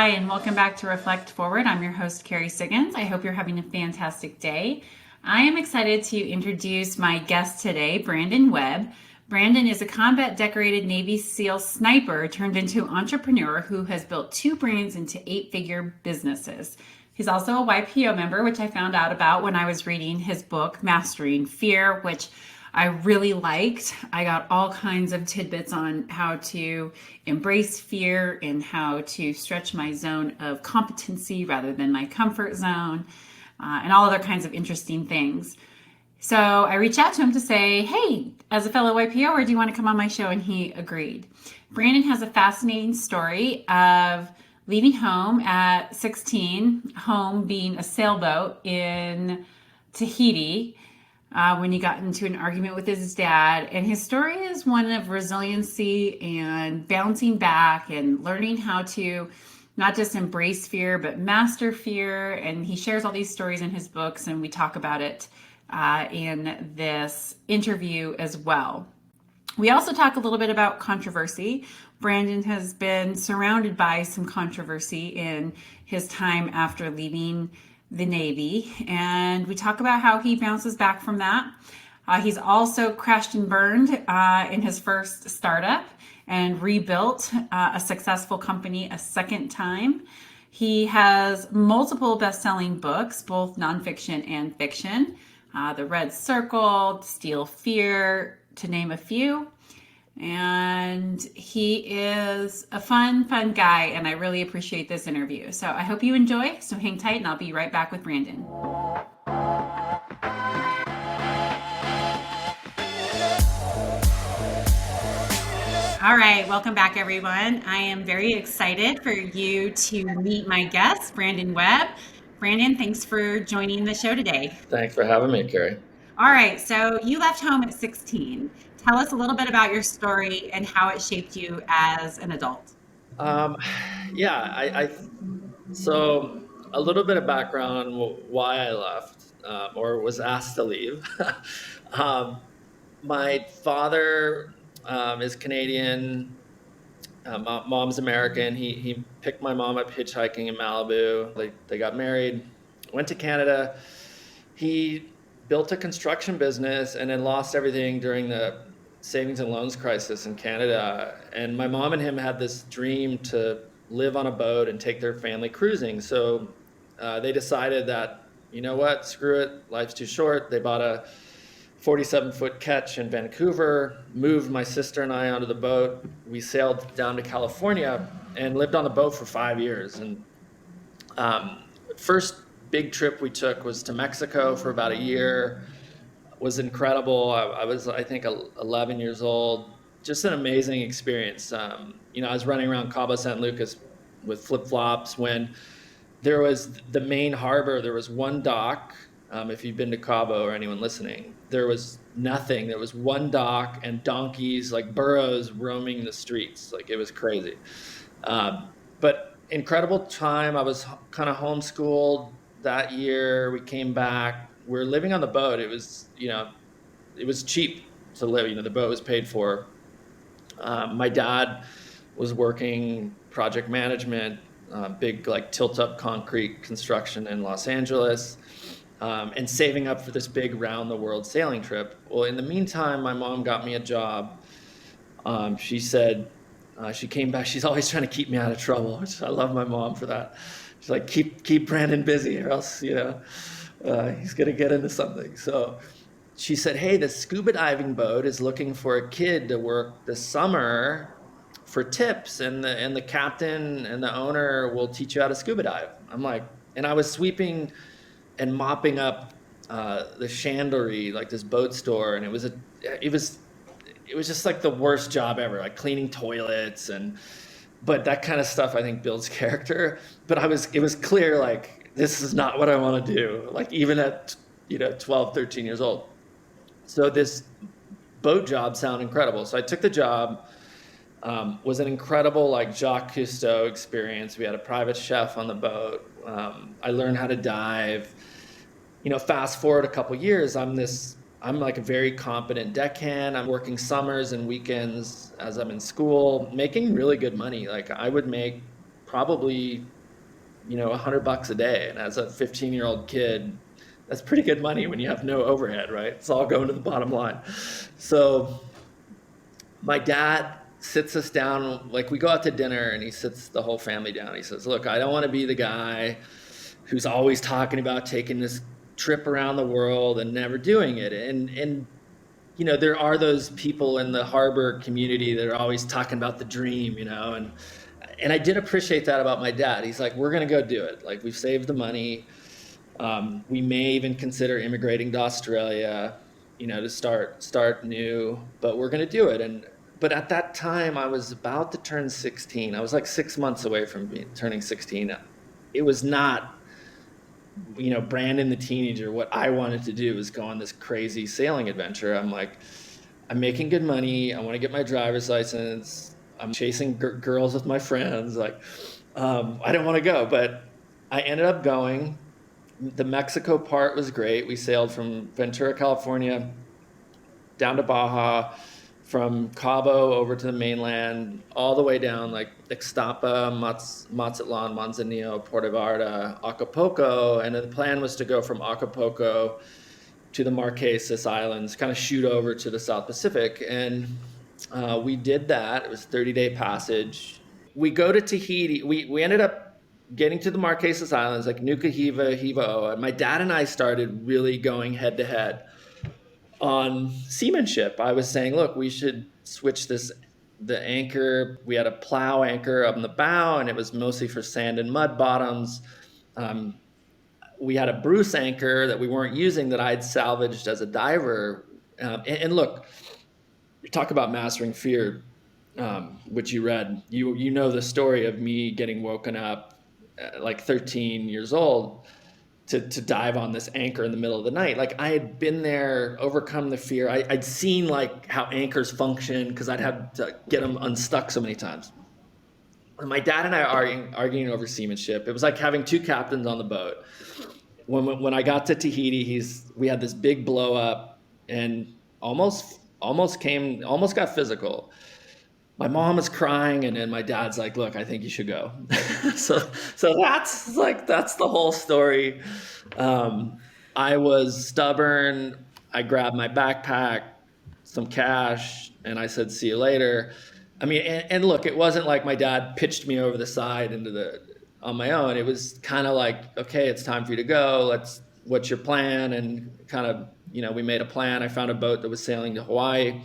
Hi, and welcome back to Reflect Forward. I'm your host, Carrie Siggins. I hope you're having a fantastic day. I am excited to introduce my guest today, Brandon Webb. Brandon is a combat decorated Navy SEAL sniper turned into entrepreneur who has built 2 brands into 8-figure businesses. He's also a YPO member, which I found out about when I was reading his book, Masting Fear, which I really liked. I got all kinds of tidbits on how to embrace fear and how to stretch my zone of competency rather than my comfort zone, and all other kinds of interesting things. So I reached out to him to say, hey, as a fellow YPOer, do you want to come on my show? And he agreed. Brandon has a fascinating story of leaving home at 16, home being a sailboat in Tahiti, when he got into an argument with his dad. And his story is one of resiliency and bouncing back and learning how to not just embrace fear, but master fear. And he shares all these stories in his books, and we talk about it in this interview as well. We also talk a little bit about controversy. Brandon has been surrounded by some controversy in his time after leaving the Navy, and we talk about how he bounces back from that. He's also crashed and burned in his first startup and rebuilt a successful company a second time. He has multiple best-selling books, both nonfiction and fiction. The Red Circle, Steel Fear, to name a few. And he is a fun guy, and I really appreciate this interview. So I hope you enjoy. So hang tight, and I'll be right back with Brandon. All right, welcome back, everyone. I am very excited for you to meet my guest, Brandon Webb. Brandon, thanks for joining the show today. Thanks for having me, Carrie. All right, so you left home at 16. Tell us a little bit about your story and how it shaped you as an adult. Yeah, so a little bit of background on why I left or was asked to leave. My father is Canadian. Mom's American. He picked my mom up hitchhiking in Malibu. They got married, went to Canada. He built a construction business and then lost everything during the savings and loans crisis in Canada. And my mom and him had this dream to live on a boat and take their family cruising. So they decided that, you know what, screw it, life's too short. They bought a 47-foot ketch in Vancouver, moved my sister and I onto the boat. We sailed down to California and lived on the boat for 5 years. And first big trip we took was to Mexico for about a year. It was incredible. I was, I think, 11 years old. Just an amazing experience. I was running around Cabo San Lucas with flip-flops when there was the main harbor. There was one dock. If you've been to Cabo or anyone listening, there was nothing. There was one dock and donkeys, like burros, roaming the streets. Like, it was crazy. But incredible time. I was kind of homeschooled that year. We came back. We were living on the boat. It was, it was cheap to live. The boat was paid for. My dad was working project management, big like tilt-up concrete construction in Los Angeles. And saving up for this big round-the-world sailing trip. Well, in the meantime, my mom got me a job. She said, she came back. She's always trying to keep me out of trouble. I love my mom for that. She's like, keep Brandon busy, or else, he's gonna get into something. So she said, hey, the scuba diving boat is looking for a kid to work this summer for tips, and the captain and the owner will teach you how to scuba dive. I'm like, and I was sweeping and mopping up the chandlery, like this boat store, and it was just like the worst job ever, like cleaning toilets, but that kind of stuff I think builds character. But it was clear, like, this is not what I want to do, like even at 12, 13 years old. So this boat job sounded incredible. So I took the job. Was an incredible like Jacques Cousteau experience. We had a private chef on the boat. I learned how to dive. Fast forward a couple years, I'm like a very competent deckhand. I'm working summers and weekends as I'm in school, making really good money. Like, I would make probably $100 a day. And as a 15-year-old kid, that's pretty good money when you have no overhead, right? It's all going to the bottom line. So my dad sits us down, like we go out to dinner and he sits the whole family down. He says, look, I don't want to be the guy who's always talking about taking this trip around the world and never doing it. And there are those people in the harbor community that are always talking about the dream, and I did appreciate that about my dad. He's like, we're going to go do it. Like, we've saved the money. We may even consider immigrating to Australia, to start new, but we're going to do it. But at that time, I was about to turn 16. I was like 6 months away from turning 16. It was not, Brandon the teenager. What I wanted to do was go on this crazy sailing adventure. I'm like, I'm making good money. I want to get my driver's license. I'm chasing girls with my friends. Like, I didn't want to go, but I ended up going. The Mexico part was great. We sailed from Ventura, California, down to Baja, from Cabo over to the mainland, all the way down like Ixtapa, Mazatlan, Manzanillo, Puerto Vallarta, Acapulco. And the plan was to go from Acapulco to the Marquesas Islands, kind of shoot over to the South Pacific. And we did that. It was a 30-day passage. We go to Tahiti. We ended up getting to the Marquesas Islands, like Nuka Hiva, Hiva Oa. My dad and I started really going head to head on seamanship. I was saying, look, we should switch the anchor. We had a plow anchor up in the bow, and it was mostly for sand and mud bottoms. We had a Bruce anchor that we weren't using that I'd salvaged as a diver. And look, you talk about mastering fear, which you read. You know the story of me getting woken up like 13 years old to dive on this anchor in the middle of the night. Like, I had been there, overcome the fear. I'd seen like how anchors function because I'd had to get them unstuck so many times. And my dad and I arguing over seamanship. It was like having two captains on the boat. When I got to Tahiti, we had this big blow up and almost got physical. My mom was crying, and then my dad's like, look, I think you should go. so that's the whole story. I was stubborn. I grabbed my backpack, some cash, and I said, see you later. I mean, and look, it wasn't like my dad pitched me over the side on my own. It was kind of like, okay, it's time for you to go. What's your plan? And kind of, we made a plan. I found a boat that was sailing to Hawaii,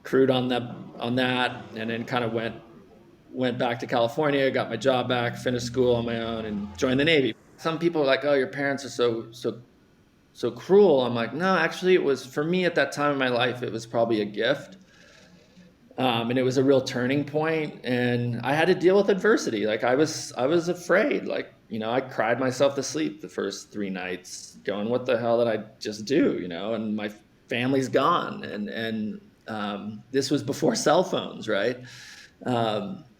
crewed on that, and then kind of went back to California, got my job back, finished school on my own, and joined the Navy. Some people are like, oh, your parents are so cruel. I'm like, no, actually, it was, for me at that time in my life, it was probably a gift. And it was a real turning point, and I had to deal with adversity. Like, I was afraid. Like, I cried myself to sleep the first 3 nights, going, what the hell did I just do? And my family's gone, and this was before cell phones, right?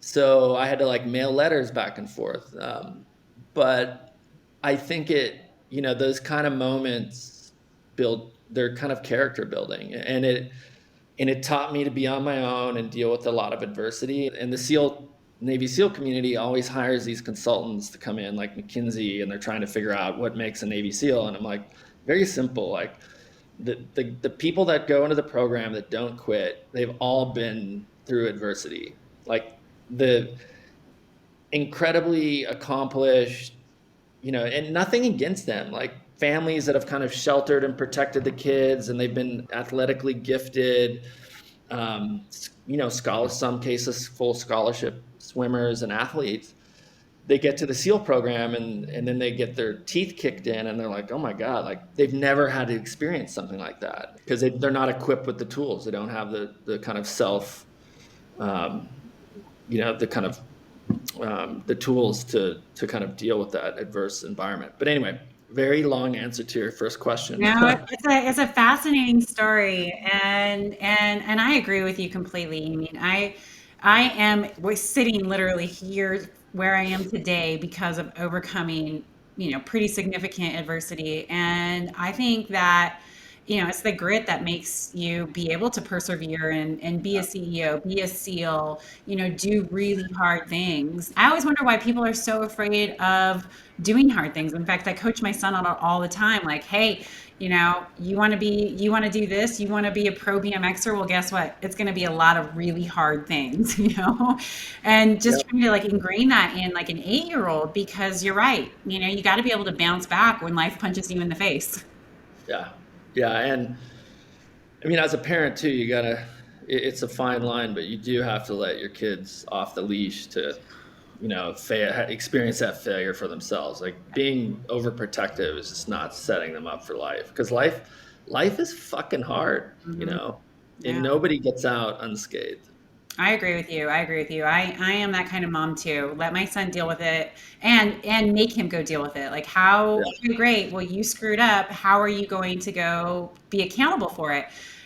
So I had to like mail letters back and forth. But I think those kind of moments they're kind of character building, and it taught me to be on my own and deal with a lot of adversity. And the Navy SEAL community always hires these consultants to come in, like McKinsey, and they're trying to figure out what makes a Navy SEAL. And I'm like, very simple. Like, the people that go into the program that don't quit, they've all been through adversity. Like, the incredibly accomplished, and nothing against them. Like, families that have kind of sheltered and protected the kids, and they've been athletically gifted, some cases full scholarship swimmers and athletes. They get to the SEAL program, and then they get their teeth kicked in, and they're like, oh my God, like, they've never had to experience something like that because they're not equipped with the tools. They don't have the kind of the tools to kind of deal with that adverse environment. But anyway, very long answer to your first question. No, it's a fascinating story, and I agree with you completely. I mean, was sitting literally here where I am today because of overcoming, pretty significant adversity. And I think that it's the grit that makes you be able to persevere and be a CEO, be a SEAL, do really hard things. I always wonder why people are so afraid of doing hard things. In fact, I coach my son on it all the time. Like, hey, you want to do this, you want to be a pro BMXer. Well, guess what? It's going to be a lot of really hard things, and Yeah, just trying to like ingrain that in like an 8-year-old, because you're right. You got to be able to bounce back when life punches you in the face. yeah, yeah. And I mean, as a parent too, you gotta. It's a fine line, but you do have to let your kids off the leash to, experience that failure for themselves. Like being overprotective is just not setting them up for life, because life is fucking hard, Hmm. and Yeah. nobody gets out unscathed. I agree with you. I agree with you. I am that kind of mom too. Let my son deal with it and make him go deal with it. Like how, Yeah, okay, great. Well, you screwed up. How are you going to go be accountable for it?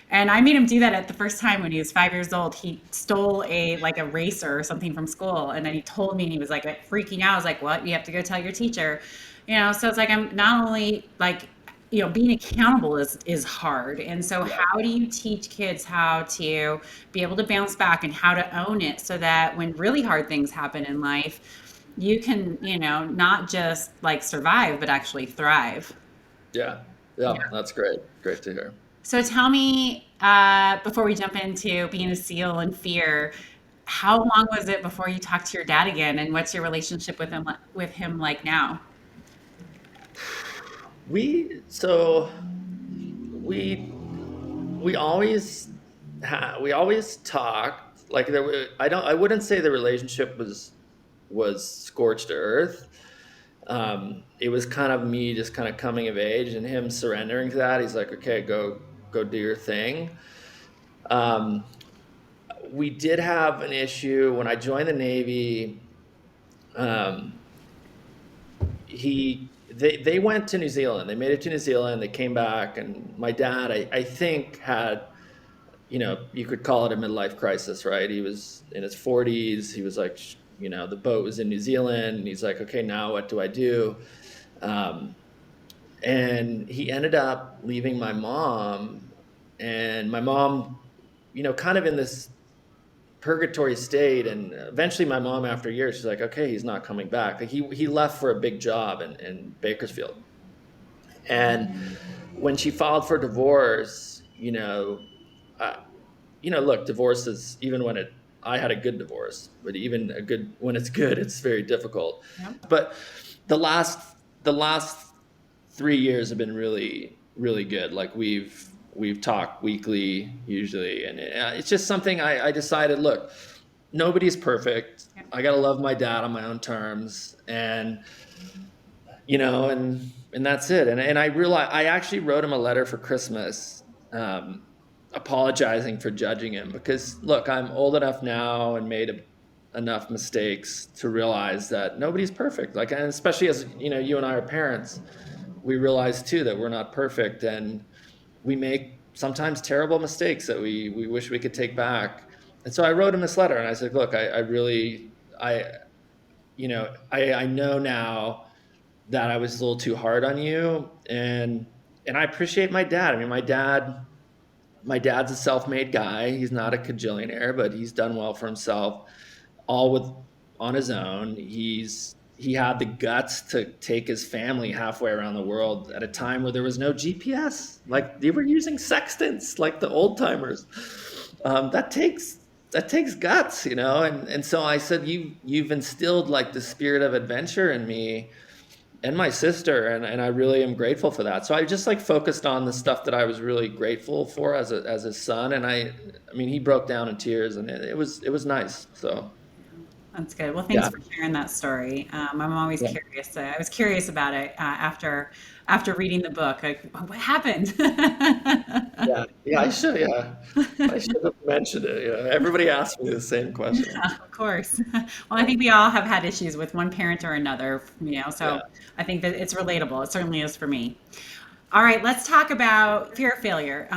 And I made him do that at the first time when he was 5 years old. He stole a racer or something from school, and then he told me, and he was like freaking out. I was like, "What? You have to go tell your teacher." So it's like I'm not only like being accountable is hard. And so yeah, how do you teach kids how to be able to bounce back and how to own it so that when really hard things happen in life, you can, not just like survive, but actually thrive? yeah, Yeah. yeah. That's great. Great to hear. So tell me, before we jump into being a SEAL and fear, how long was it before you talked to your dad again, and what's your relationship with him like now? We we always we always talked like I wouldn't say the relationship was scorched earth. It was kind of me just kind of coming of age and him surrendering to that. He's like, okay, go do your thing. Um, we did have an issue when I joined the Navy. Um, they went to New Zealand. They made it to New Zealand. They came back, and my dad, I think, had, you could call it a midlife crisis, right? He was in his 40s. He was like, the boat was in New Zealand, and he's like, okay, now what do I do? Um, and he ended up leaving my mom, and my mom, kind of in this purgatory state. And eventually my mom, after years, she's like, okay, he's not coming back. Like he left for a big job in Bakersfield. And when she filed for divorce, uh, look, divorce is, even when I had a good divorce, but even when it's good, it's very difficult. Yep. But the last 3 years have been really, really good. Like we've talked weekly usually, and it's just something I decided. Look, nobody's perfect. Yep. I gotta love my dad on my own terms, and that's it. And I realized I actually wrote him a letter for Christmas, apologizing for judging him, because look, I'm old enough now and made enough mistakes to realize that nobody's perfect. Like, and especially as you and I are parents, we realize too that we're not perfect, and we make sometimes terrible mistakes that we wish we could take back. And so I wrote him this letter, and I said, look, I really, I know now that I was a little too hard on you, and I appreciate my dad. I mean, my dad's a self-made guy. He's not a cajillionaire, but he's done well for himself, all with on his own. He had the guts to take his family halfway around the world at a time where there was no GPS. Like they were using sextants, like the old timers. That takes guts, And so I said, you've instilled like the spirit of adventure in me and my sister, and I really am grateful for that. So I just like focused on the stuff that I was really grateful for as a son, and I mean, he broke down in tears, and it was nice. So That's good. Well, thanks yeah, for sharing that story. I'm always yeah, curious. I was curious about it after reading the book. Like, what happened? yeah, yeah. I should have mentioned it. Everybody asks me the same question. Yeah, of course. Well, I think we all have had issues with one parent or another, Yeah, so I think that it's relatable. It certainly is for me. All right, let's talk about fear of failure,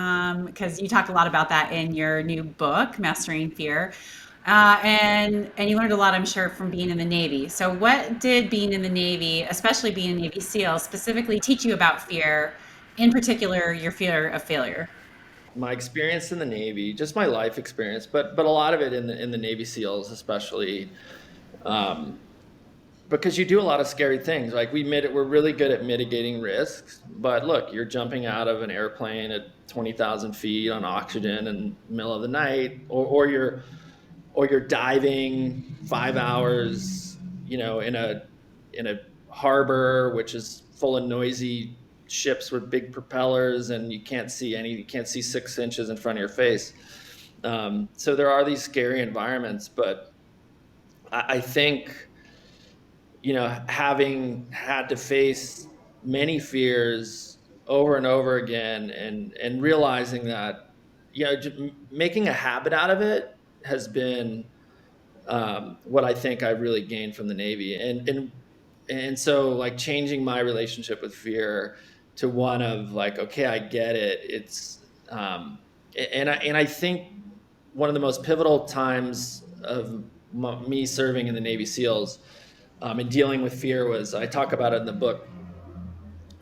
because you talk a lot about that in your new book, Mastering Fear. And you learned a lot, I'm sure, from being in the Navy. So, what did being in the Navy, especially being a Navy SEAL, specifically teach you about fear? In particular, your fear of failure. My experience in the Navy, just my life experience, but a lot of it in the Navy SEALs, especially, um, because you do a lot of scary things. Like we're really good at mitigating risks, but look, you're jumping out of an airplane at 20,000 feet on oxygen in the middle of the night, or you're diving 5 hours, in a harbor which is full of noisy ships with big propellers, and you can't see 6 inches in front of your face. So there are these scary environments, but I think, having had to face many fears over and over again, and realizing that, making a habit out of it has been, what I think I really gained from the Navy, and so, like, changing my relationship with fear to one of like, okay, I get it. And I think one of the most pivotal times of me serving in the Navy SEALs, and dealing with fear, was, I talk about it in the book.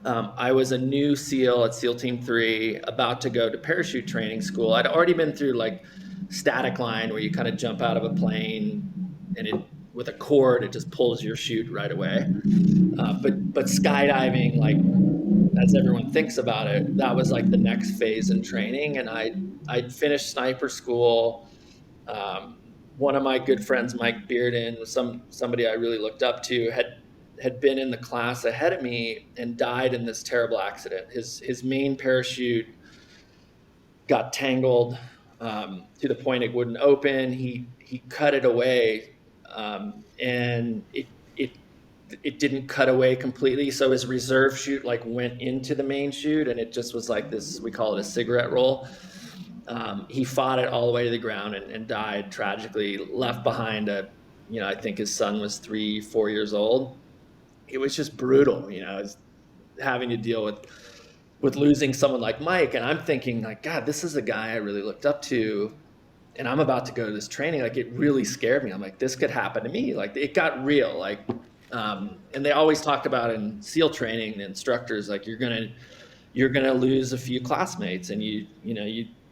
I was a new SEAL at SEAL Team 3, about to go to parachute training school. I'd already been through like static line, where you kind of jump out of a plane, and with a cord, it just pulls your chute right away. But skydiving, like, as everyone thinks about it, that was like the next phase in training. And I'd finished sniper school. One of my good friends, Mike Bearden, was somebody I really looked up to, had been in the class ahead of me and died in this terrible accident. His main parachute got tangled, to the point it wouldn't open. He cut it away, and it didn't cut away completely. So his reserve chute like went into the main chute, and it just was like this. We call it a cigarette roll. He fought it all the way to the ground, and died tragically. Left behind I think his son was 3, 4 years old. It was just brutal, having to deal with losing someone like Mike. And I'm thinking, like, God, this is a guy I really looked up to, and I'm about to go to this training. Like, it really scared me. I'm like, this could happen to me. Like, it got real. Like, and they always talked about in SEAL training, the instructors, like, you're gonna lose a few classmates, and you're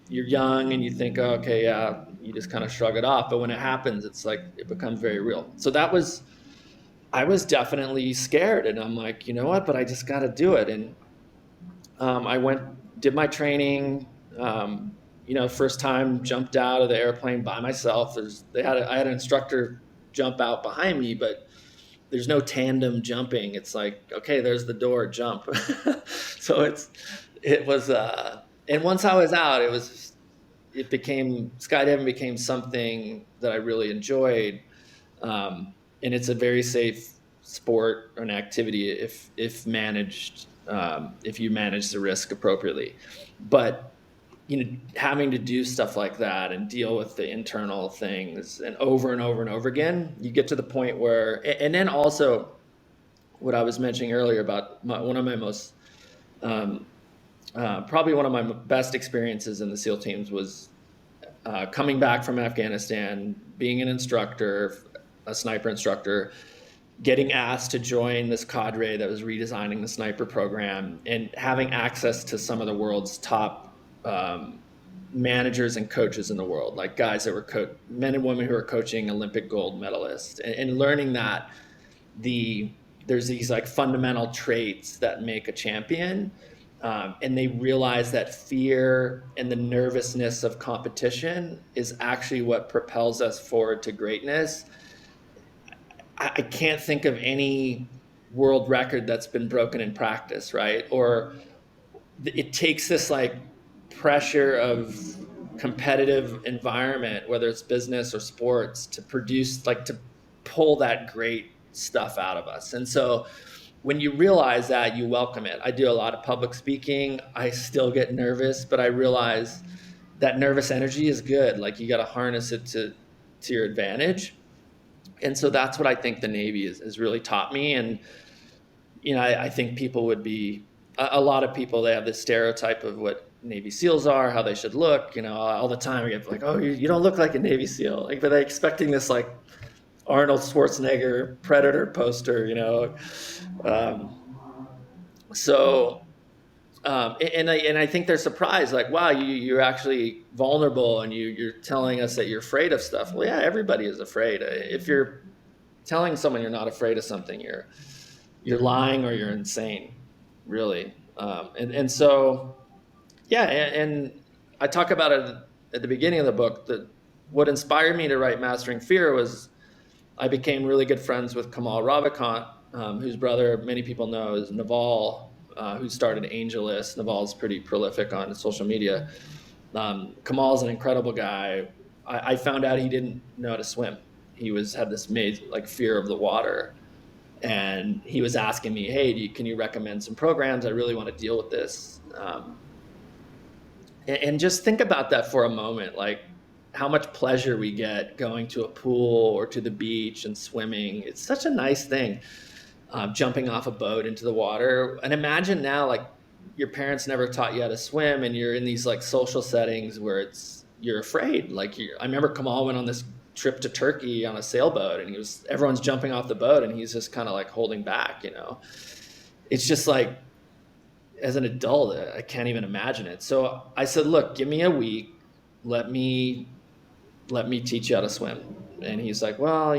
young, and you think, oh, okay, yeah, you just kind of shrug it off. But when it happens, it's like, it becomes very real. So I was definitely scared, and I'm like, you know what? But I just got to do it. And did my training. First time, jumped out of the airplane by myself. I had an instructor jump out behind me, but there's no tandem jumping. It's like, okay, there's the door, jump. So and once I was out, skydiving became something that I really enjoyed. And it's a very safe sport or an activity if managed, if you manage the risk appropriately. But having to do stuff like that and deal with the internal things, and over and over and over again, you get to the point where, and then also what I was mentioning earlier about one of my most, probably one of my best experiences in the SEAL teams was, coming back from Afghanistan, being an instructor, a sniper instructor, getting asked to join this cadre that was redesigning the sniper program, and having access to some of the world's top, managers and coaches in the world, like guys that were men and women who are coaching Olympic gold medalists, and learning that there's these like fundamental traits that make a champion. And they realize that fear and the nervousness of competition is actually what propels us forward to greatness. I can't think of any world record that's been broken in practice, right? Or it takes this like pressure of competitive environment, whether it's business or sports, to produce, like, to pull that great stuff out of us. And so when you realize that, you welcome it. I do a lot of public speaking. I still get nervous, but I realize that nervous energy is good. Like, you got to harness it to your advantage. And so that's what I think the Navy has really taught me. And, I think people would be, a lot of people, they have this stereotype of what Navy SEALs are, how they should look, all the time. We get like, oh, you don't look like a Navy SEAL. Like, but they're expecting this like Arnold Schwarzenegger Predator poster, So And I think they're surprised, like, wow, you're actually vulnerable, and you're telling us that you're afraid of stuff. Well, yeah, everybody is afraid. If you're telling someone you're not afraid of something, you're lying or you're insane, really. And so, yeah, and I talk about it at the beginning of the book, that what inspired me to write Mastering Fear was I became really good friends with Kamal Ravikant, whose brother many people know is Naval, who started AngelList. Naval's pretty prolific on social media. Kamal's an incredible guy. I found out he didn't know how to swim. He had this like fear of the water, and he was asking me, "Hey, can you recommend some programs? I really want to deal with this." And just think about that for a moment, like how much pleasure we get going to a pool or to the beach and swimming. It's such a nice thing, jumping off a boat into the water. And imagine now, like, your parents never taught you how to swim, and you're in these like social settings where you're afraid. Like, I remember Kamal went on this trip to Turkey on a sailboat, and everyone's jumping off the boat, and he's just kind of like holding back. It's just like, as an adult, I can't even imagine it. So I said, look, give me a week. Let me teach you how to swim. And he's like, well,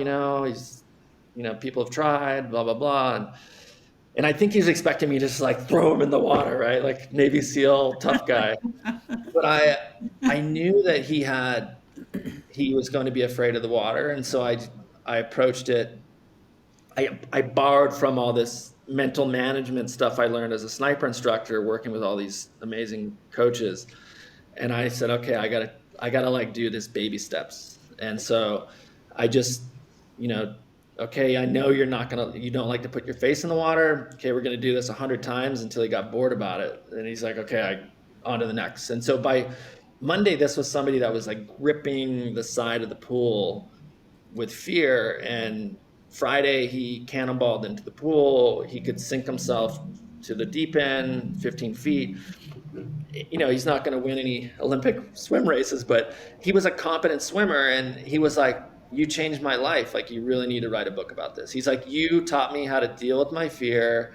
people have tried, blah, blah, blah. And I think he's expecting me to just like throw him in the water, right? Like Navy SEAL, tough guy. But I knew that he was going to be afraid of the water. And so I approached it. I borrowed from all this mental management stuff I learned as a sniper instructor, working with all these amazing coaches. And I said, okay, I gotta like do this baby steps. And so I just, okay, I know you don't like to put your face in the water. Okay, we're gonna do this 100 times until he got bored about it. And he's like, okay, on to the next. And so by Monday, this was somebody that was like gripping the side of the pool with fear. And Friday, he cannonballed into the pool. He could sink himself to the deep end, 15 feet. He's not going to win any Olympic swim races, but he was a competent swimmer. And he was like, you changed my life. Like, you really need to write a book about this. He's like, you taught me how to deal with my fear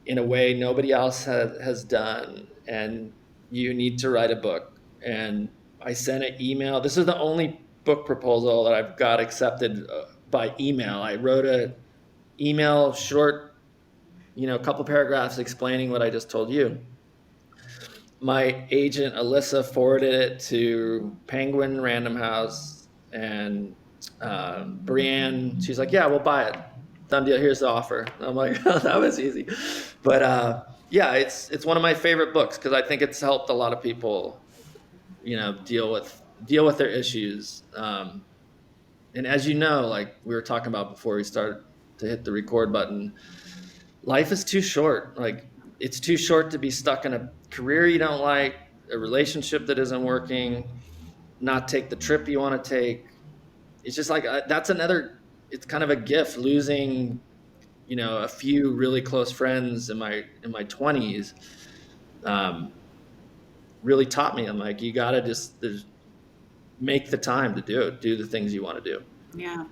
in a way nobody else has done. And you need to write a book. And I sent an email. This is the only book proposal that I've got accepted by email. I wrote an email, short, a couple paragraphs explaining what I just told you. My agent, Alyssa, forwarded it to Penguin Random House, and Brienne, she's like, yeah, we'll buy it. Done deal. Here's the offer. I'm like, oh, that was easy. But yeah, it's one of my favorite books because I think it's helped a lot of people, deal with their issues. And as you know, like we were talking about before we started to hit the record button, life is too short. Like, it's too short to be stuck in a career you don't like, a relationship that isn't working, not take the trip you want to take. It's just like, it's kind of a gift, losing, a few really close friends in my 20s, really taught me. I'm like, you got to just make the time to do the things you want to do. Yeah.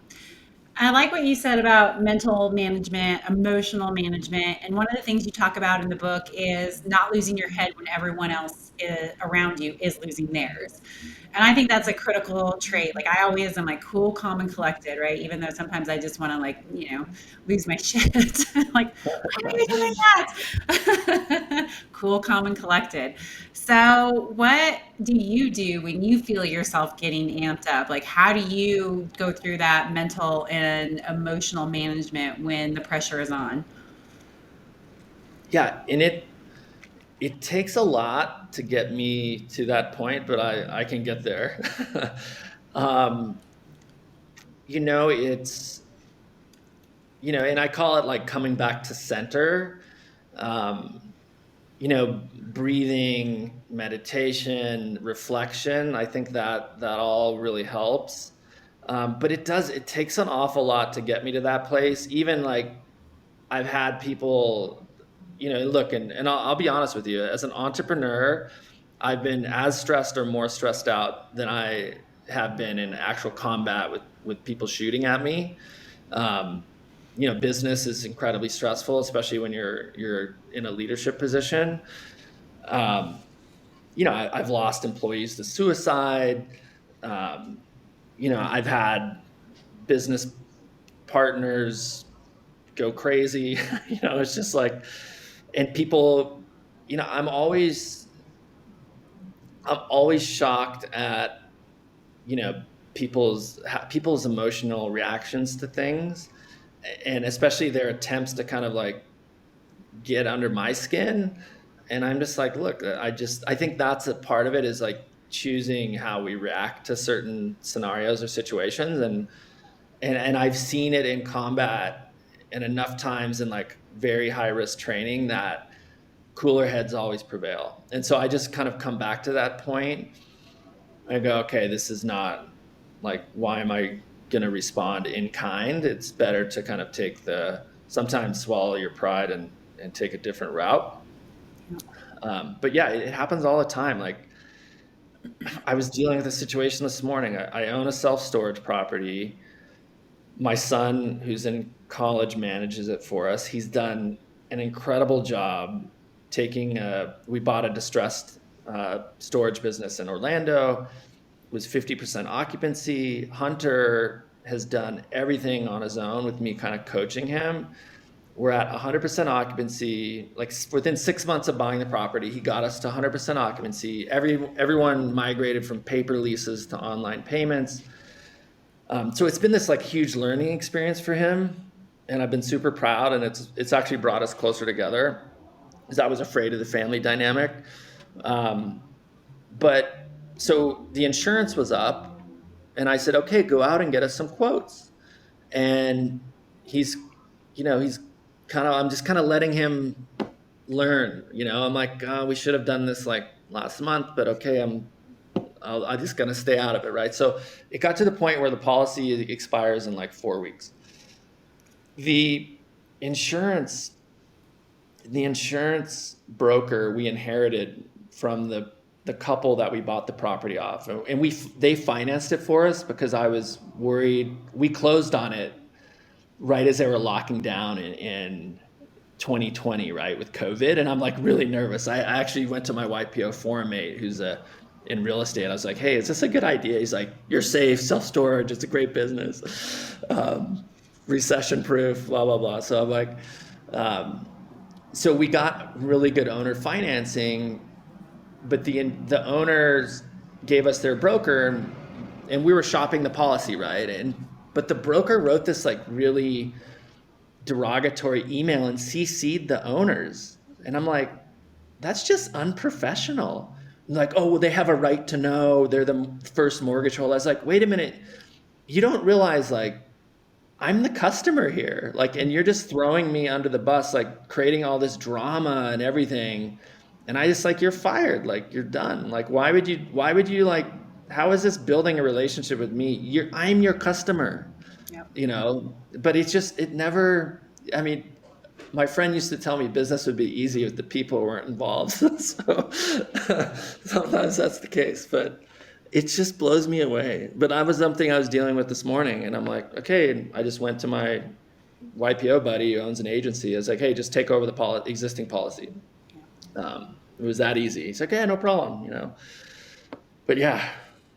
I like what you said about mental management, emotional management. And one of the things you talk about in the book is not losing your head when everyone else around you is losing theirs. And I think that's a critical trait. Like, I always am like cool, calm, and collected, right? Even though sometimes I just want to like, lose my shit. Like, why are you doing that? Cool, calm, and collected. So what do you do when you feel yourself getting amped up? Like, how do you go through that mental and emotional management when the pressure is on? Yeah, and it takes a lot to get me to that point, but I can get there. um, it's, and I call it like coming back to center. Um, breathing, meditation, reflection. I think that all really helps. But it takes an awful lot to get me to that place. Even like, I've had people, look, and I'll be honest with you, as an entrepreneur, I've been as stressed or more stressed out than I have been in actual combat with people shooting at me. business is incredibly stressful, especially when you're in a leadership position. Um, I've lost employees to suicide. Um, I've had business partners go crazy. It's just like, and people, I'm always shocked at, you know, people's emotional reactions to things, and especially their attempts to kind of like get under my skin. And I'm just like, look, I think that's a part of it, is like choosing how we react to certain scenarios or situations. And I've seen it in combat and enough times in like very high risk training that cooler heads always prevail. And so I just kind of come back to that point. I go, okay, this is not like, why am I going to respond in kind? It's better to kind of sometimes swallow your pride and take a different route. But yeah, it happens all the time. Like, I was dealing with a situation this morning. I own a self-storage property. My son, who's in college, manages it for us. He's done an incredible job we bought a distressed storage business in Orlando. It was 50% occupancy. Hunter has done everything on his own with me kind of coaching him. We're at 100% occupancy. Like within 6 months of buying the property, he got us to 100% occupancy. Everyone migrated from paper leases to online payments. So it's been this like huge learning experience for him, and I've been super proud. And it's actually brought us closer together, because I was afraid of the family dynamic. But so the insurance was up, and I said, okay, go out and get us some quotes. And he's I'm just kind of letting him learn. I'm like, oh, we should have done this like last month, but okay, I'm just gonna stay out of it, right? So it got to the point where the policy expires in like 4 weeks. The insurance broker we inherited from the couple that we bought the property off, and they financed it for us because I was worried. We closed on it right as they were locking down in 2020, right, with COVID, and I'm like really nervous. I actually went to my YPO forum mate who's in real estate. I was like, hey, is this a good idea? He's like, you're safe, self-storage, it's a great business, recession proof, blah blah blah. So I'm like, so we got really good owner financing, but the owners gave us their broker, and we were shopping the policy, right? But the broker wrote this like really derogatory email and CC'd the owners, and I'm like, that's just unprofessional. Like, oh, well, they have a right to know, they're the first mortgage holder. I was like, wait a minute, you don't realize like I'm the customer here, like, and you're just throwing me under the bus, like creating all this drama and everything. And I just like, you're fired, like you're done. Like, why would you like, how is this building a relationship with me? I'm your customer. Yep. But it never, I mean, my friend used to tell me business would be easy if the people weren't involved. So sometimes that's the case, but it just blows me away. But that was something I was dealing with this morning, and I'm like, okay. And I just went to my YPO buddy who owns an agency. I was like, hey, just take over the existing policy. It was that easy. He's like, yeah, no problem. But yeah.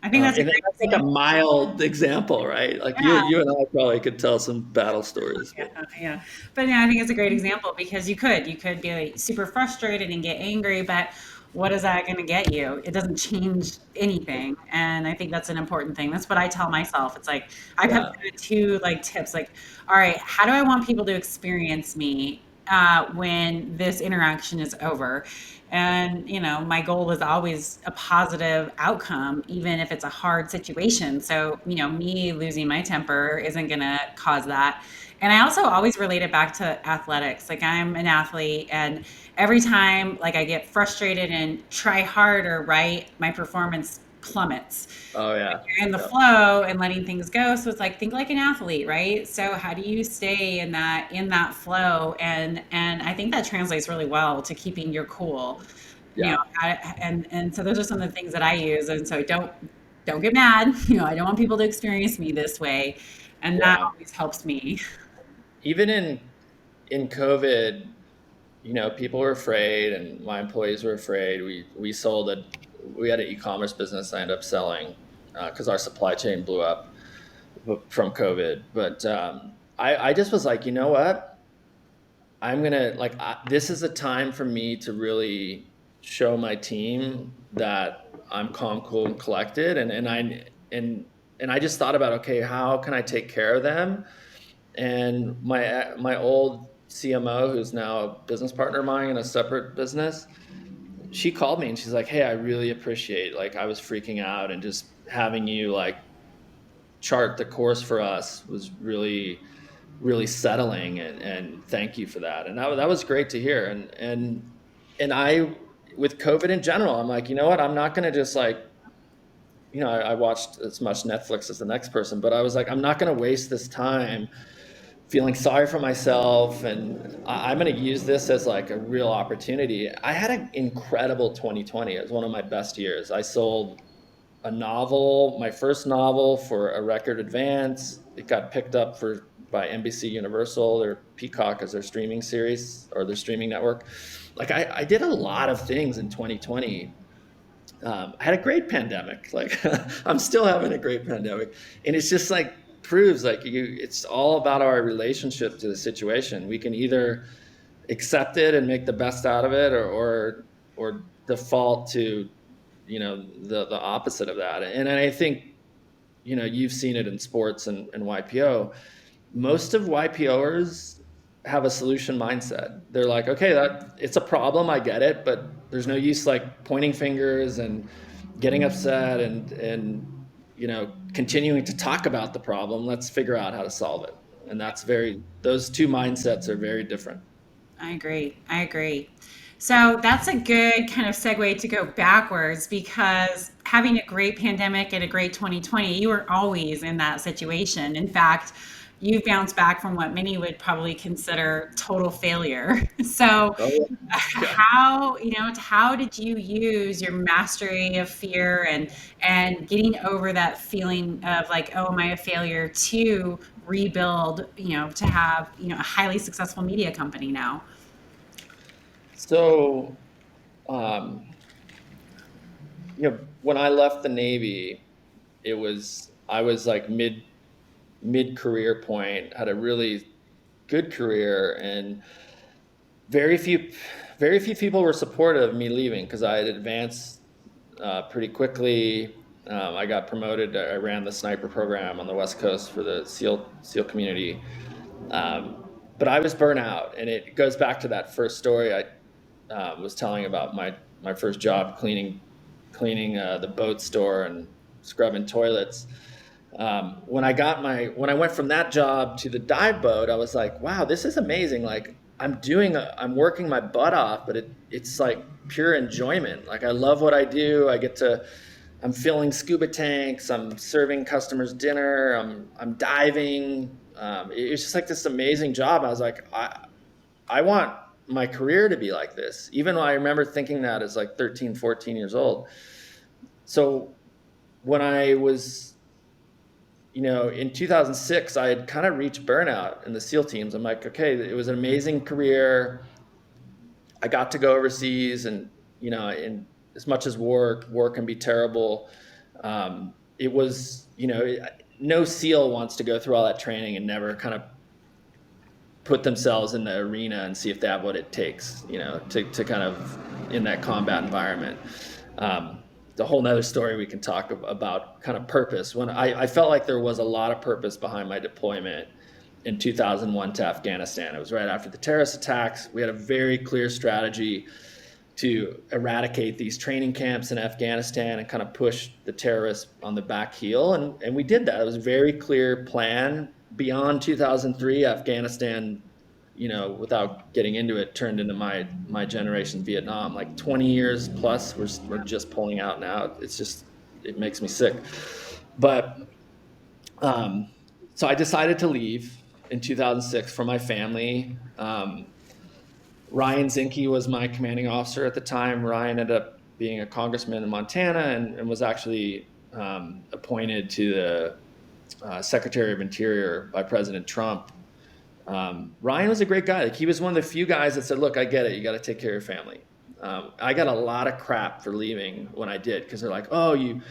I think that's like a mild example, right? Like you and I probably could tell some battle stories. Yeah. But yeah, I think it's a great example, because you could be like super frustrated and get angry, but what is that going to get you? It doesn't change anything. And I think that's an important thing. That's what I tell myself. It's like, I have two like tips, like, all right, how do I want people to experience me when this interaction is over? And, my goal is always a positive outcome, even if it's a hard situation. So, me losing my temper isn't going to cause that. And I also always relate it back to athletics. Like, I'm an athlete, and every time like I get frustrated and try harder, right, my performance plummets. Oh yeah. You're in the flow and letting things go. So it's like, think like an athlete, right? So how do you stay in that flow? And I think that translates really well to keeping your cool. Yeah. And so those are some of the things that I use. And so don't get mad. I don't want people to experience me this way. And that always helps me. even in COVID, people were afraid, and my employees were afraid. We had an e-commerce business I ended up selling because our supply chain blew up from COVID. But I just was like, you know what? I'm gonna this is a time for me to really show my team that I'm calm, cool, and collected, and I just thought about, okay, how can I take care of them? And my old CMO, who's now a business partner of mine in a separate business, she called me and she's like, "Hey, I really appreciate, like, I was freaking out, and just having you like chart the course for us was really really settling, and thank you for that." And that was great to hear. And I, with COVID in general, I'm like, you know what? I'm not going to just like, I watched as much Netflix as the next person, but I was like, I'm not going to waste this time feeling sorry for myself, and I'm going to use this as like a real opportunity. I had an incredible 2020. It was one of my best years. I sold a novel, my first novel, for a record advance. It got picked up by NBC Universal, their Peacock, as their streaming series or their streaming network. Like I did a lot of things in 2020. I had a great pandemic. Like I'm still having a great pandemic, and it's just like proves like it's all about our relationship to the situation. We can either accept it and make the best out of it, or default to the opposite of that. And I think you've seen it in sports and YPO. Most of YPOers have a solution mindset. They're like, okay, that it's a problem, I get it, but there's no use like pointing fingers and getting upset and continuing to talk about the problem. Let's figure out how to solve it. And those two mindsets are very different. I agree. I agree. So that's a good kind of segue to go backwards, because having a great pandemic and a great 2020, you were always in that situation. In fact, you bounced back from what many would probably consider total failure. So Oh, yeah. how did you use your mastery of fear and getting over that feeling of like, oh, am I a failure, to rebuild, to have, a highly successful media company now? So, um, when I left the Navy, I was like mid career point, had a really good career, and very few very few people were supportive of me leaving because I had advanced pretty quickly. I got promoted. I ran the sniper program on the West Coast for the SEAL community. But I was burnt out, and it goes back to that first story I was telling about my first job cleaning the boat store and scrubbing toilets. When I went from that job to the dive boat, I was like, wow, this is amazing. Like I'm working my butt off, but it's like pure enjoyment. Like I love what I do. I'm filling scuba tanks. I'm serving customers dinner. I'm diving. It's just like this amazing job. I was like, I want my career to be like this. Even though I remember thinking that as like 13, 14 years old. So when I was, in 2006, I had kind of reached burnout in the SEAL teams. I'm like, okay, it was an amazing career. I got to go overseas, and, and as much as war can be terrible, it was, no SEAL wants to go through all that training and never kind of put themselves in the arena and see if they have what it takes, to kind of in that combat environment. The whole nother story we can talk about kind of purpose. When I felt like there was a lot of purpose behind my deployment in 2001 to Afghanistan. It was right after the terrorist attacks. We had a very clear strategy to eradicate these training camps in Afghanistan and kind of push the terrorists on the back heel. And we did that. It was a very clear plan. Beyond 2003, Afghanistan, without getting into it, turned into my generation's Vietnam. Like 20 years plus, we're just pulling out now. It makes me sick. But so I decided to leave in 2006 for my family. Ryan Zinke was my commanding officer at the time. Ryan ended up being a congressman in Montana, and was actually appointed to the Secretary of Interior by President Trump Ryan was a great guy. Like, he was one of the few guys that said, look, I get it. You got to take care of your family. I got a lot of crap for leaving when I did, because they're like, oh, you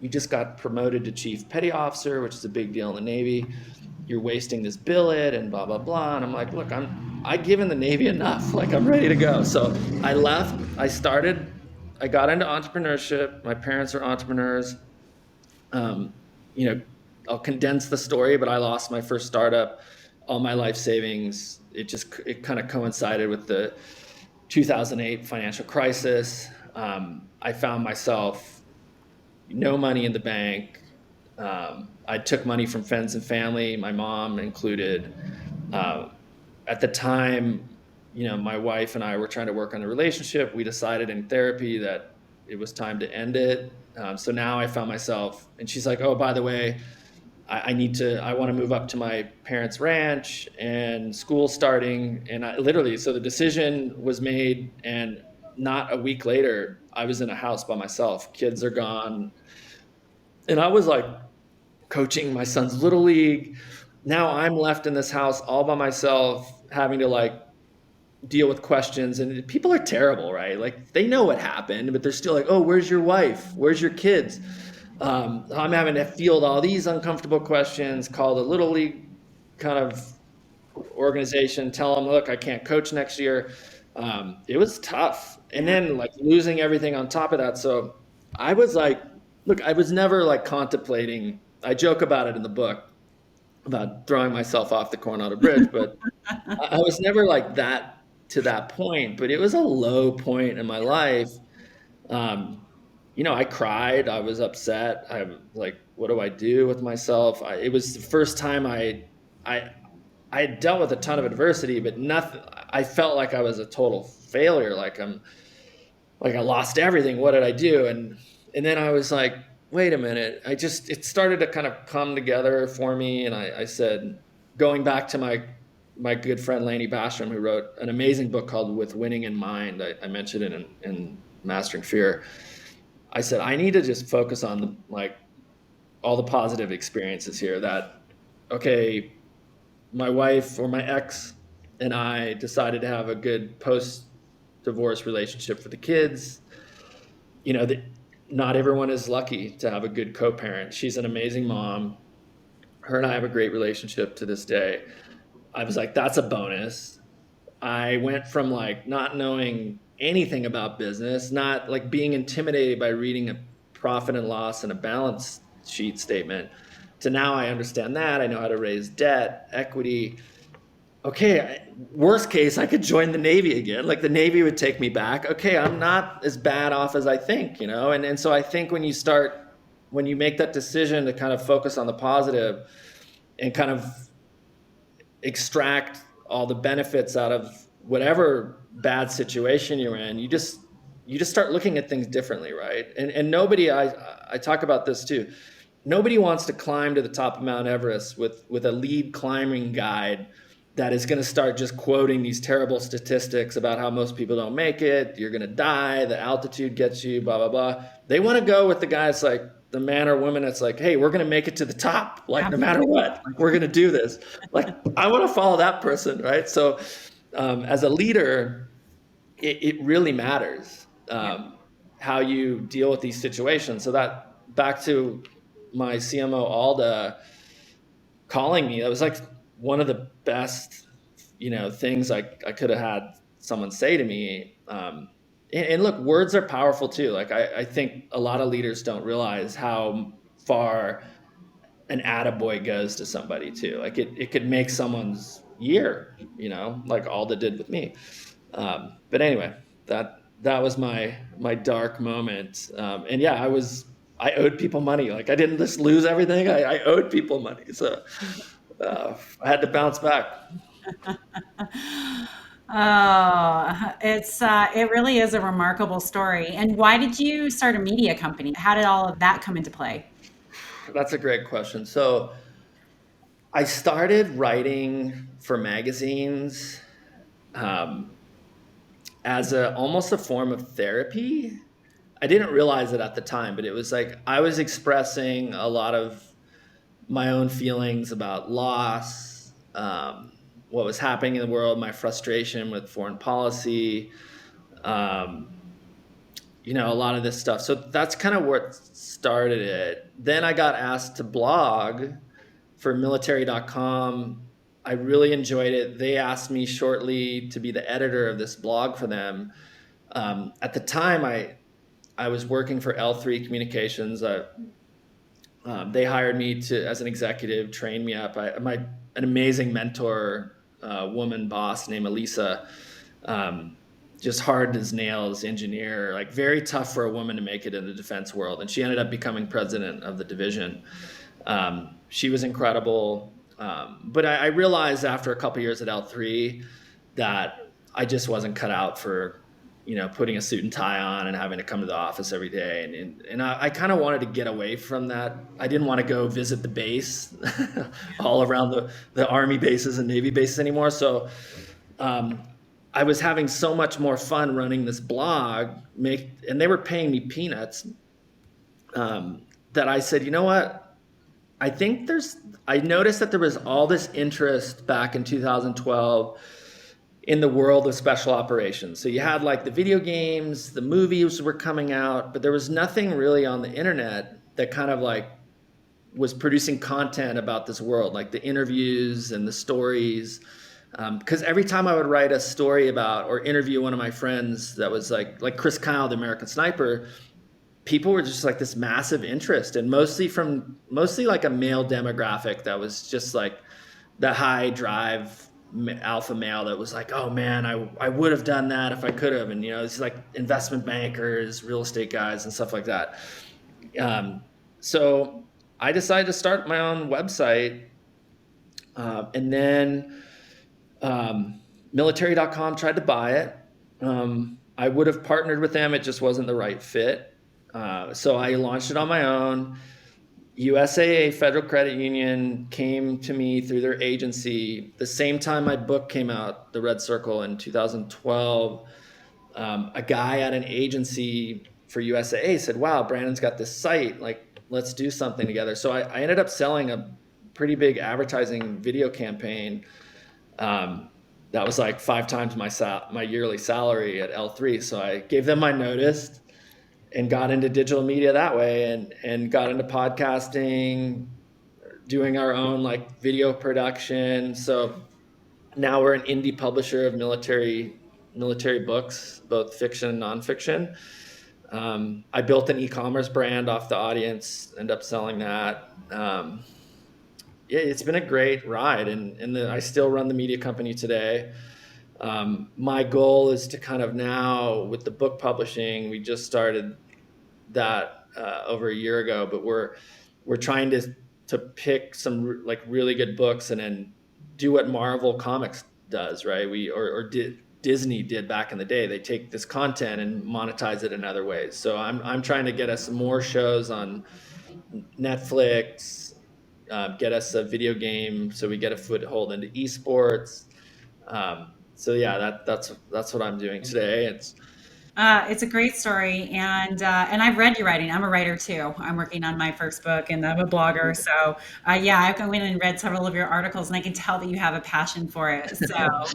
just got promoted to chief petty officer, which is a big deal in the Navy. You're wasting this billet and blah, blah, blah. And I'm like, look, I've given the Navy enough. Like, I'm ready to go. So I left. I got into entrepreneurship. My parents are entrepreneurs. Um, you know, I'll condense the story, but I lost my first startup, all my life savings. It kind of coincided with the 2008 financial crisis. I found myself no money in the bank. I took money from friends and family, my mom included. At the time, my wife and I were trying to work on the relationship. We decided in therapy that it was time to end it. So now I found myself, and she's like, oh, by the way, I want to move up to my parents' ranch, and school starting. And so the decision was made, and not a week later, I was in a house by myself. Kids are gone. And I was like coaching my son's little league. Now I'm left in this house all by myself, having to like deal with questions, and people are terrible, right? Like, they know what happened, but they're still like, oh, where's your wife? Where's your kids? I'm having to field all these uncomfortable questions, call the little league kind of organization, tell them, look, I can't coach next year. It was tough. And then like losing everything on top of that. So I was like, look, I was never like contemplating. I joke about it in the book about throwing myself off the Coronado Bridge, but I was never like that to that point, but it was a low point in my life. Um, I cried. I was upset. I'm like, what do I do with myself? It was the first time I had dealt with a ton of adversity, but nothing. I felt like I was a total failure. Like I lost everything. What did I do? And then I was like, wait a minute. It started to kind of come together for me. And I said, going back to my good friend Laney Basham, who wrote an amazing book called With Winning in Mind. I mentioned it in Mastering Fear. I said, I need to just focus on all the positive experiences here. That, okay, my wife or my ex and I decided to have a good post-divorce relationship for the kids. Not everyone is lucky to have a good co-parent. She's an amazing mom. Her and I have a great relationship to this day. I was like, that's a bonus. I went from like not knowing anything about business, not like being intimidated by reading a profit and loss and a balance sheet statement, to now I understand that. I know how to raise debt, equity. Okay, worst case, I could join the Navy again. Like, the Navy would take me back. Okay, I'm not as bad off as I think, And so I think when you make that decision to kind of focus on the positive and kind of extract all the benefits out of whatever bad situation you're in, you just start looking at things differently, right? And nobody, I talk about this too. Nobody wants to climb to the top of Mount Everest with a lead climbing guide that is going to start just quoting these terrible statistics about how most people don't make it. You're going to die. The altitude gets you, blah, blah, blah. They want to go with the guy that's like, the man or woman that's like, hey, we're going to make it to the top. Like, no matter what, like, we're going to do this. Like, I want to follow that person, right? So as a leader, it really matters how you deal with these situations. So that, back to my CMO, Alda, calling me, that was like one of the best, things I could have had someone say to me. And look, words are powerful too. Like, I think a lot of leaders don't realize how far an attaboy goes to somebody too. Like, it could make someone's year, like Alda did with me. But anyway, that was my dark moment. And yeah, I owed people money. Like, I didn't just lose everything. I owed people money. So I had to bounce back. Oh, it really is a remarkable story. And why did you start a media company? How did all of that come into play? That's a great question. So I started writing for magazines as almost a form of therapy. I didn't realize it at the time, but it was like I was expressing a lot of my own feelings about loss, what was happening in the world, my frustration with foreign policy, um, a lot of this stuff. So that's kind of what started it. Then I got asked to blog for military.com. I really enjoyed it. They asked me shortly to be the editor of this blog for them. At the time, I was working for L3 Communications. They hired me to as an executive, train me up. An amazing mentor, woman boss named Elisa, just hard as nails engineer, like very tough for a woman to make it in the defense world. And she ended up becoming president of the division. She was incredible. But I realized after a couple years at L3 that I just wasn't cut out for, putting a suit and tie on and having to come to the office every day. And I kind of wanted to get away from that. I didn't want to go visit the base all around the Army bases and Navy bases anymore. So I was having so much more fun running this blog, and they were paying me peanuts, that I said, you know what? I noticed that there was all this interest back in 2012 in the world of special operations. So you had like the video games, the movies were coming out, but there was nothing really on the internet that kind of like was producing content about this world, like the interviews and the stories. Because every time I would write a story about or interview one of my friends that was like Chris Kyle, the American sniper, people were just like this massive interest, and mostly like a male demographic that was just like the high drive alpha male that was like, oh man, I would have done that if I could have. And, it's like investment bankers, real estate guys and stuff like that. So I decided to start my own website. And then military.com tried to buy it. I would have partnered with them. It just wasn't the right fit. So I launched it on my own. USAA, Federal Credit Union, came to me through their agency. The same time my book came out, The Red Circle, in 2012, a guy at an agency for USAA said, wow, Brandon's got this site. Like, let's do something together. So I ended up selling a pretty big advertising video campaign that was like 5 times my yearly salary at L3. So I gave them my notice and got into digital media that way, and got into podcasting, doing our own like video production. So now we're an indie publisher of military books, both fiction and nonfiction. I built an e-commerce brand off the audience, ended up selling that. It's been a great ride, and I still run the media company today. My goal is to kind of now, with the book publishing, we just started that over a year ago, but we're trying to pick some like really good books and then do what Marvel Comics does, right? Disney did back in the day. They take this content and monetize it in other ways. So I'm trying to get us more shows on Netflix, get us a video game so we get a foothold into esports. So yeah, that's what I'm doing today. It's a great story, and I've read your writing. I'm a writer too. I'm working on my first book, and I'm a blogger. So yeah, I've gone in and read several of your articles, and I can tell that you have a passion for it. So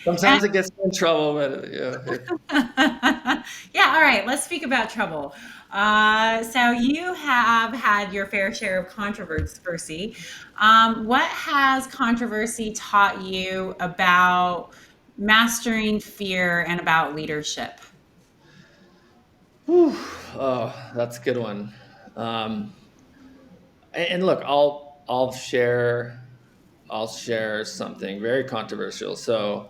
Sometimes it gets me in trouble, but yeah. yeah, all right. Let's speak about trouble. So you have had your fair share of controversy. What has controversy taught you about mastering fear and about leadership? Whew. Oh, that's a good one. And look, I'll share something very controversial. So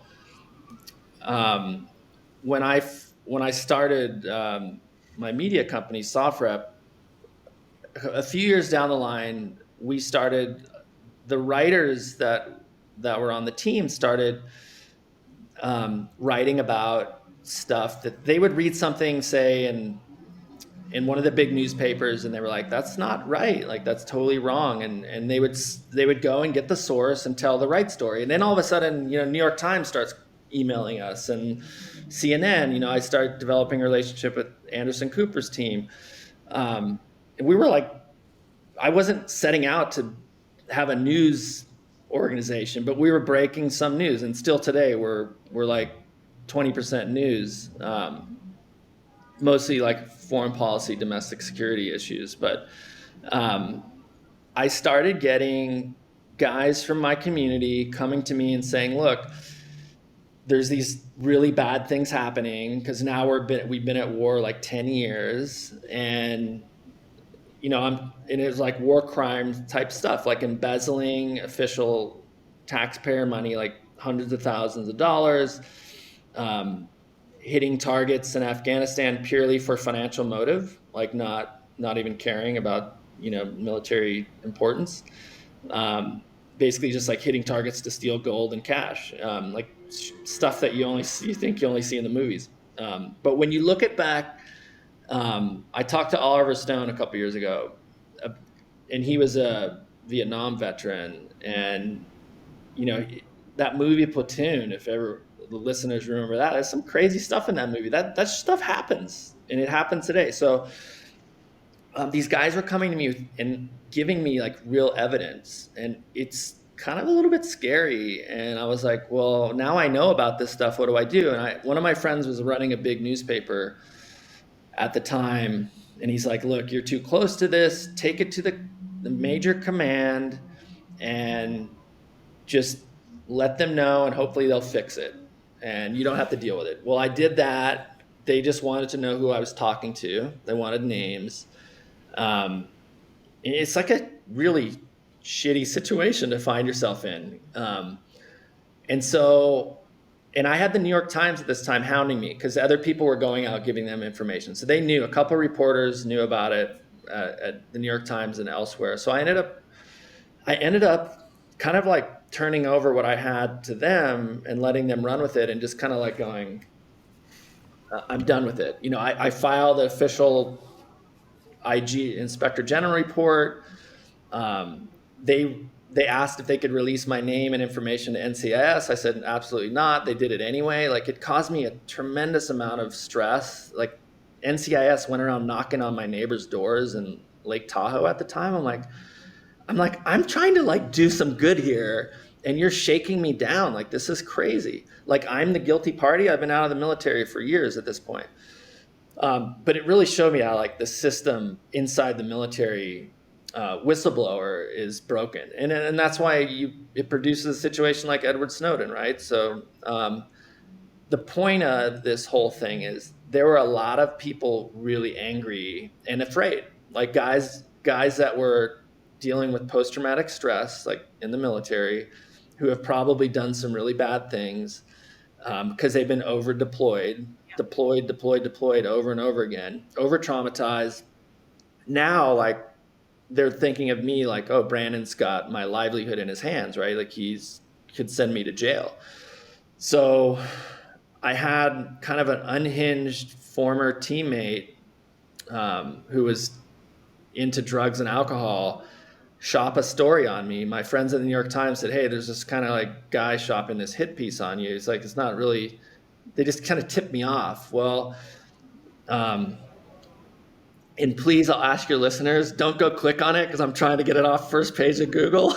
when I started my media company, SOFREP, a few years down the line, the writers that were on the team started writing about stuff that they would read something, say, in one of the big newspapers, and they were like, that's not right, like that's totally wrong, and they would go and get the source and tell the right story. And then all of a sudden, New York Times starts emailing us, and CNN. I started developing a relationship with Anderson Cooper's team, and we were like, I wasn't setting out to have a news organization, but we were breaking some news, and still today we're like 20% news, mostly like foreign policy, domestic security issues. But um, I started getting guys from my community coming to me and saying, "Look, there's these really bad things happening because now we've been at war like 10 years, and and it was like war crime type stuff, like embezzling official taxpayer money, like hundreds of thousands of dollars, um, hitting targets in Afghanistan purely for financial motive, like not even caring about military importance. Basically, just like hitting targets to steal gold and cash, like stuff that you think you only see in the movies. But when you look at back, I talked to Oliver Stone a couple years ago, uh, and he was a Vietnam veteran, and that movie Platoon. If ever the listeners remember that, there's some crazy stuff in that movie. That stuff happens, and it happens today. So these guys were coming to me and giving me like real evidence, and it's kind of a little bit scary. And I was like, well, now I know about this stuff. What do I do? And one of my friends was running a big newspaper at the time, and he's like, look, you're too close to this. Take it to the major command and just let them know, and hopefully they'll fix it, and you don't have to deal with it. Well, I did that. They just wanted to know who I was talking to. They wanted names. It's like a really shitty situation to find yourself in. And so, and I had the New York Times at this time hounding me because other people were going out giving them information. So they knew, a couple of reporters knew about it at the New York Times and elsewhere. So I ended up kind of like turning over what I had to them and letting them run with it, and just kind of like going, I'm done with it. I filed the official IG Inspector General report. They asked if they could release my name and information to NCIS. I said absolutely not. They did it anyway. Like, it caused me a tremendous amount of stress. Like, NCIS went around knocking on my neighbors' doors in Lake Tahoe at the time. I'm trying to like do some good here, and you're shaking me down. Like, this is crazy. Like, I'm the guilty party. I've been out of the military for years at this point. But it really showed me how like the system inside the military whistleblower is broken, and that's why it produces a situation like Edward Snowden, right? So the point of this whole thing is there were a lot of people really angry and afraid, like guys that were dealing with post-traumatic stress, like in the military, who have probably done some really bad things because they've been over deployed over and over again, over traumatized. Now, like, they're thinking of me like, oh, Brandon's got my livelihood in his hands, right? Like, could send me to jail. So I had kind of an unhinged former teammate who was into drugs and alcohol shop a story on me. My friends at the New York Times said, hey, there's this kind of like guy shopping this hit piece on you. It's like, it's not really, they just kind of tipped me off. Well, and please, I'll ask your listeners, don't go click on it because I'm trying to get it off first page of Google.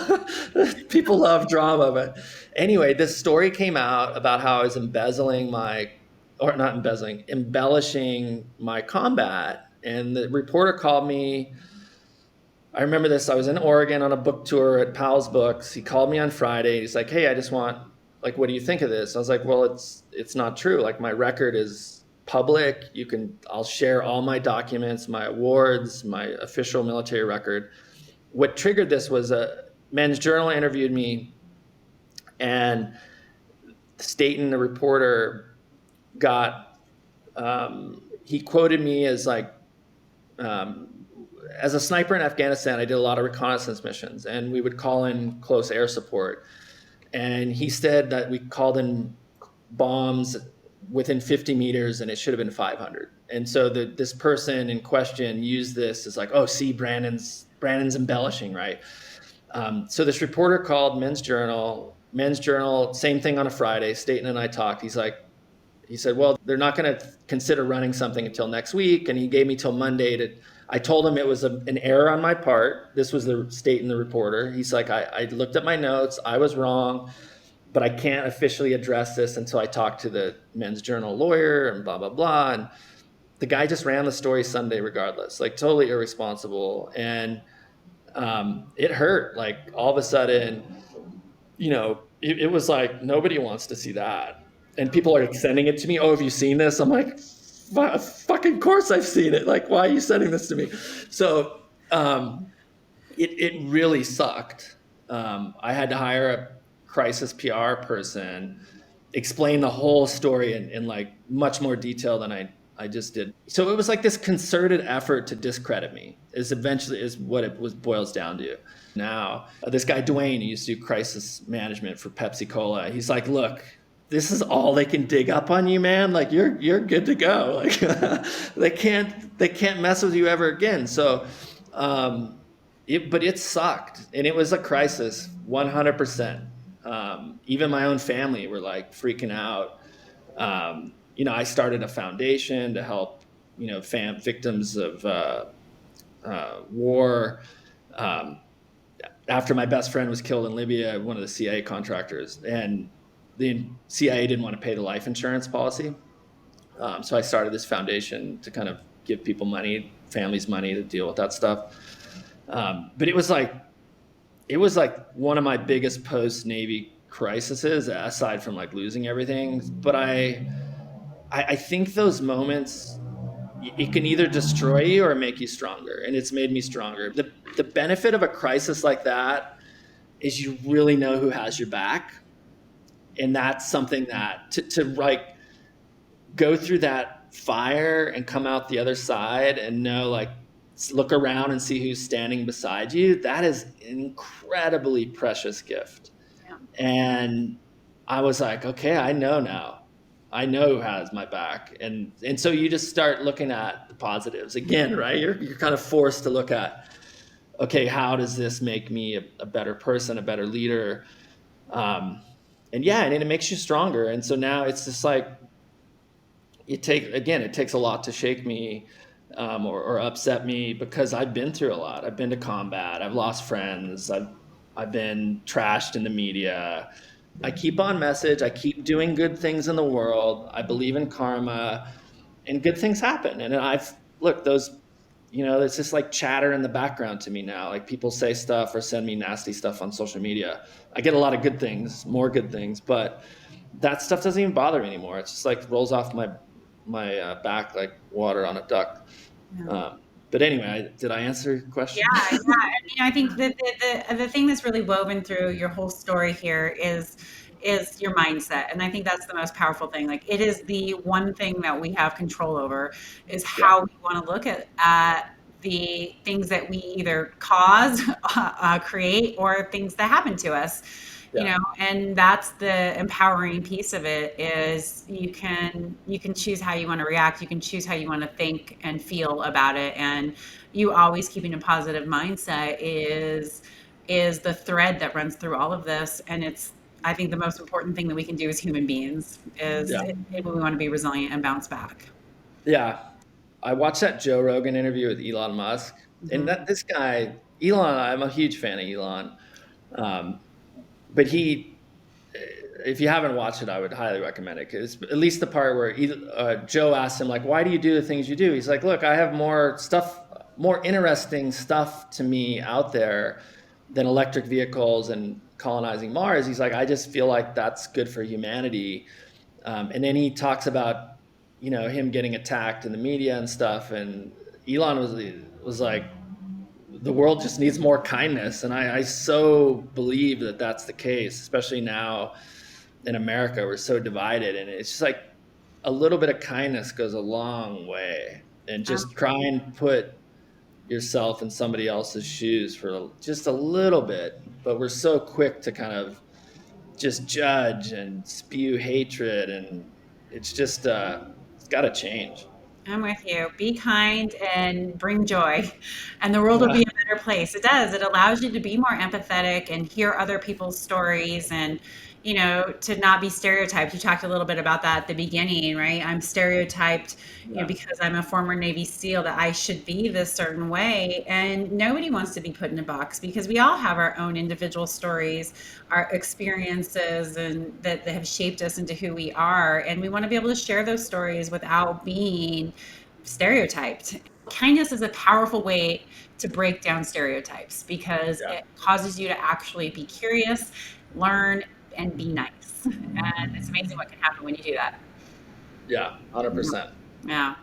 People love drama. But anyway, this story came out about how I was embellishing my combat. And the reporter called me. I remember this. I was in Oregon on a book tour at Powell's Books. He called me on Friday. He's like, hey, I just want, like, what do you think of this? I was like, well, it's not true. Like, my record is public. I'll share all my documents, my awards, my official military record. What triggered this was a Men's Journal interviewed me, and Staten, the reporter, he quoted me as like, as a sniper in Afghanistan, I did a lot of reconnaissance missions, and we would call in close air support. And he said that we called in bombs within 50 meters, and it should have been 500. And so this person in question used this as like, oh, see, Brandon's embellishing, right? So this reporter called Men's Journal, same thing on a Friday. Staten and I talked. He's like, he said, well, they're not going to consider running something until next week. And he gave me till Monday to, I told him it was an error on my part. This was the state in the reporter. He's like, I looked at my notes. I was wrong, but I can't officially address this until I talk to the Men's Journal lawyer and blah, blah, blah. And the guy just ran the story Sunday regardless, like totally irresponsible. And it hurt. Like all of a sudden, it was like, nobody wants to see that. And people are sending it to me. Oh, have you seen this? I'm like, fucking course I've seen it. Like, why are you sending this to me? So it really sucked. I had to hire a crisis PR person, explain the whole story in like much more detail than I just did. So it was like this concerted effort to discredit me is what it boils down to. Now, this guy, Dwayne, who used to do crisis management for Pepsi Cola, he's like, look, this is all they can dig up on you, man. Like you're good to go. Like they can't mess with you ever again. So, but it sucked, and it was a crisis, 100%. Even my own family were like freaking out. I started a foundation to help, victims of war. After my best friend was killed in Libya, one of the CIA contractors, and the CIA didn't want to pay the life insurance policy. So I started this foundation to kind of give people money, families money to deal with that stuff. But it was like one of my biggest post-Navy crises, aside from like losing everything. But I think those moments, it can either destroy you or make you stronger. And it's made me stronger. The benefit of a crisis like that is you really know who has your back. And that's something that to like go through that fire and come out the other side and know, like, look around and see who's standing beside you. That is an incredibly precious gift. Yeah. And I was like, okay, I know now. I know who has my back. And so you just start looking at the positives again, right? You're kind of forced to look at, okay, how does this make me a better person, a better leader? And it makes you stronger. And so now it's just like, it takes a lot to shake me or upset me, because I've been through a lot. I've been to combat. I've lost friends. I've been trashed in the media. I keep on message. I keep doing good things in the world. I believe in karma, and good things happen. And it's just like chatter in the background to me now. Like people say stuff or send me nasty stuff on social media. I get a lot of good things, more good things, but that stuff doesn't even bother me anymore. It's just like rolls off my back like water on a duck. Yeah. But anyway, did I answer your question? Yeah. I think that the thing that's really woven through your whole story here is your mindset. And I think that's the most powerful thing. Like, it is the one thing that we have control over, is how we want to look at the things that we either cause, create, or things that happen to us. Yeah. And that's the empowering piece of it, is you can choose how you want to react. You can choose how you want to think and feel about it. And you always keeping a positive mindset is the thread that runs through all of this. And I think the most important thing that we can do as human beings is if we want to be resilient and bounce back. Yeah. I watched that Joe Rogan interview with Elon Musk. Mm-hmm. And this guy, Elon, I'm a huge fan of Elon. But if you haven't watched it, I would highly recommend it. Because at least the part where Joe asked him, like, why do you do the things you do? He's like, look, I have more interesting stuff to me out there than electric vehicles and colonizing Mars. He's like, I just feel like that's good for humanity. And then he talks about, him getting attacked in the media and stuff. And Elon was like, the world just needs more kindness. And I so believe that that's the case, especially now in America. We're so divided, and it's just like a little bit of kindness goes a long way. And just try and put yourself in somebody else's shoes for just a little bit. But we're so quick to kind of just judge and spew hatred, and it's just it's got to change. I'm with you. Be kind and bring joy, and the world will be a better place. It does. It allows you to be more empathetic and hear other people's stories, and to not be stereotyped. You talked a little bit about that at the beginning, right? I'm stereotyped, Yeah. because I'm a former Navy SEAL, that I should be this certain way. And nobody wants to be put in a box, because we all have our own individual stories, our experiences, and that have shaped us into who we are. And we want to be able to share those stories without being stereotyped. Kindness is a powerful way to break down stereotypes, because Yeah. it causes you to actually be curious, learn, and be nice. And it's amazing what can happen when you do that. Yeah. 100%. Yeah.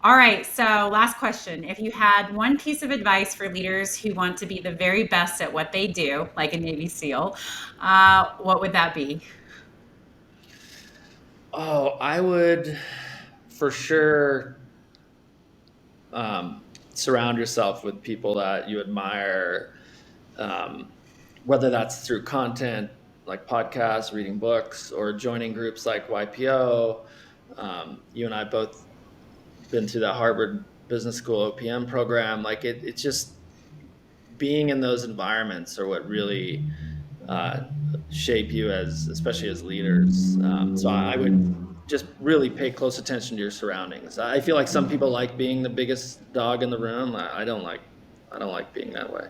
All right. So, last question. If you had one piece of advice for leaders who want to be the very best at what they do, like a Navy SEAL, what would that be? Oh, I would for sure surround yourself with people that you admire, whether that's through content like podcasts, reading books, or joining groups like YPO. You and I both been through that Harvard Business School OPM program. Like it's just being in those environments are what really shape you especially as leaders. So I would just really pay close attention to your surroundings. I feel like some people like being the biggest dog in the room. I don't like being that way.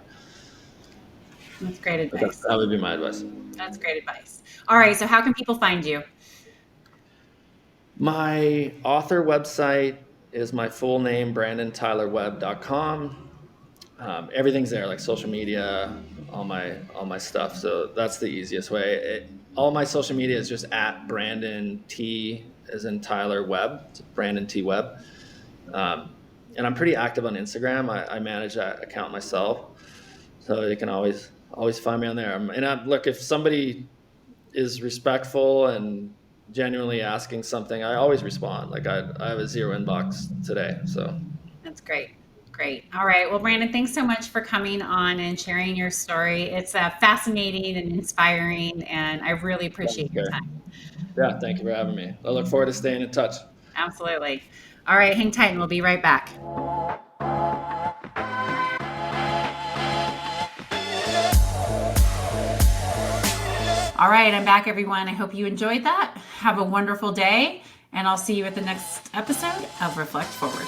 That's great But advice. that would be my advice. That's great advice. All right. So, how can people find you? My author website is my full name, brandontylerwebb.com. Everything's there, like social media, all my stuff. So that's the easiest way. All my social media is just at Brandon T, as in Tyler Webb, Brandon T Webb. And I'm pretty active on Instagram. I manage that account myself, so you can always find me on there. Look, if somebody is respectful and genuinely asking something, I always respond. Like I have a zero inbox today, so. That's great. Great. All right. Well, Brandon, thanks so much for coming on and sharing your story. It's fascinating and inspiring, and I really appreciate your Okay. time. Yeah, thank you for having me. I look forward to staying in touch. Absolutely. All right. Hang tight, and we'll be right back. All right. I'm back, everyone. I hope you enjoyed that. Have a wonderful day, and I'll see you at the next episode of Reflect Forward.